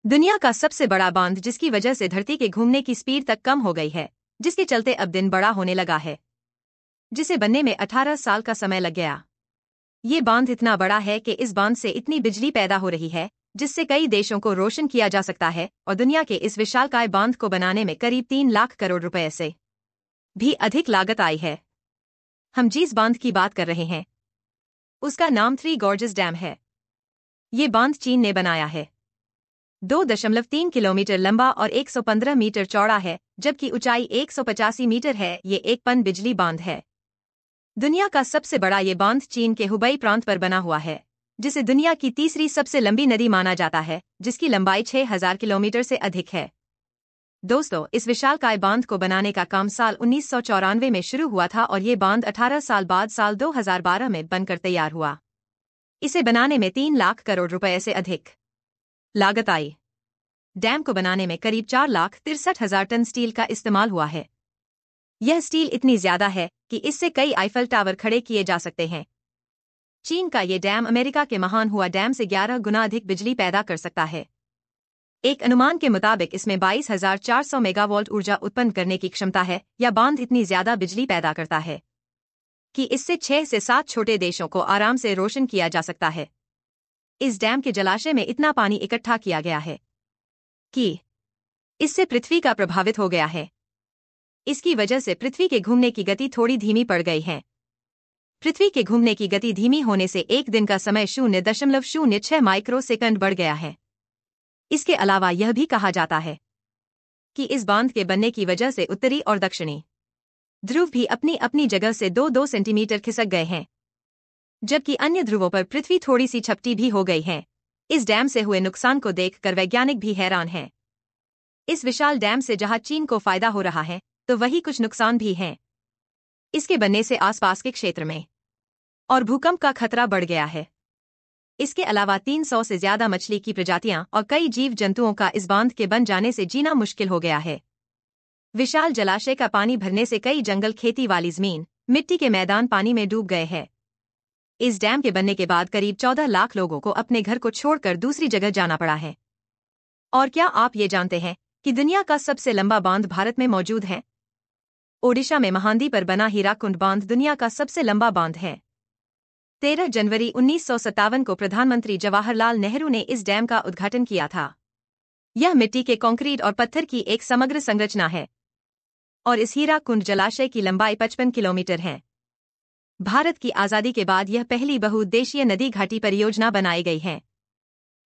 दुनिया का सबसे बड़ा बांध जिसकी वजह से धरती के घूमने की स्पीड तक कम हो गई है, जिसके चलते अब दिन बड़ा होने लगा है, जिसे बनने में 18 साल का समय लग गया। ये बांध इतना बड़ा है कि इस बांध से इतनी बिजली पैदा हो रही है जिससे कई देशों को रोशन किया जा सकता है और दुनिया के इस विशालकाय बांध को बनाने में करीब 3 लाख करोड़ रुपए से भी अधिक लागत आई है। हम जिस बांध की बात कर रहे हैं उसका नाम थ्री गॉर्जेस डैम है। ये बांध चीन ने बनाया है। 2.3 किलोमीटर लंबा और 115 मीटर चौड़ा है, जबकि ऊंचाई 185 मीटर है। ये एक पन बिजली बांध है। दुनिया का सबसे बड़ा ये बांध चीन के हुबई प्रांत पर बना हुआ है, जिसे दुनिया की तीसरी सबसे लंबी नदी माना जाता है, जिसकी लंबाई 6000 किलोमीटर से अधिक है। दोस्तों, इस विशालकाय बांध को बनाने का काम साल 1994 में शुरू हुआ था और ये बांध 18 साल बाद साल 2012 में बनकर तैयार हुआ। इसे बनाने में 3 लाख करोड़ रुपए से अधिक लागत आई। डैम को बनाने में करीब 4,63,000 टन स्टील का इस्तेमाल हुआ है। यह स्टील इतनी ज्यादा है कि इससे कई आईफल टावर खड़े किए जा सकते हैं। चीन का ये डैम अमेरिका के महान हुआ डैम से 11 गुना अधिक बिजली पैदा कर सकता है। एक अनुमान के मुताबिक इसमें 22,400 मेगावाट ऊर्जा उत्पन्न करने की क्षमता है। यह बांध इतनी ज्यादा बिजली पैदा करता है कि इससे 6 से 7 छोटे देशों को आराम से रोशन किया जा सकता है। इस डैम के जलाशय में इतना पानी इकट्ठा किया गया है कि इससे पृथ्वी का प्रभावित हो गया है। इसकी वजह से पृथ्वी के घूमने की गति थोड़ी धीमी पड़ गई है। पृथ्वी के घूमने की गति धीमी होने से एक दिन का समय 0.06 माइक्रो सेकंड बढ़ गया है। इसके अलावा यह भी कहा जाता है कि इस बांध के बनने की वजह से उत्तरी और दक्षिणी ध्रुव भी अपनी अपनी जगह से 2-2 सेंटीमीटर खिसक गए हैं, जबकि अन्य ध्रुवों पर पृथ्वी थोड़ी सी झपटी भी हो गई है। इस डैम से हुए नुकसान को देखकर वैज्ञानिक भी हैरान हैं। इस विशाल डैम से जहां चीन को फायदा हो रहा है, तो वही कुछ नुकसान भी हैं। इसके बनने से आसपास के क्षेत्र में और भूकंप का खतरा बढ़ गया है। इसके अलावा 300 से ज्यादा मछली की प्रजातियां और कई जीव जंतुओं का इस बांध के बन जाने से जीना मुश्किल हो गया है। विशाल जलाशय का पानी भरने से कई जंगल, खेती वाली जमीन, मिट्टी के मैदान पानी में डूब गए हैं। इस डैम के बनने के बाद करीब 14 लाख लोगों को अपने घर को छोड़कर दूसरी जगह जाना पड़ा है। और क्या आप ये जानते हैं कि दुनिया का सबसे लंबा बांध भारत में मौजूद है? ओडिशा में महानदी पर बना हीराकुंड बांध दुनिया का सबसे लंबा बांध है। 13 जनवरी 1957 को प्रधानमंत्री जवाहरलाल नेहरू ने इस डैम का उद्घाटन किया था। यह मिट्टी के कंक्रीट और पत्थर की एक समग्र संरचना है और इस हीराकुंड जलाशय की लंबाई 55 किलोमीटर है। भारत की आजादी के बाद यह पहली बहुउद्देशीय नदी घाटी परियोजना बनाई गई है।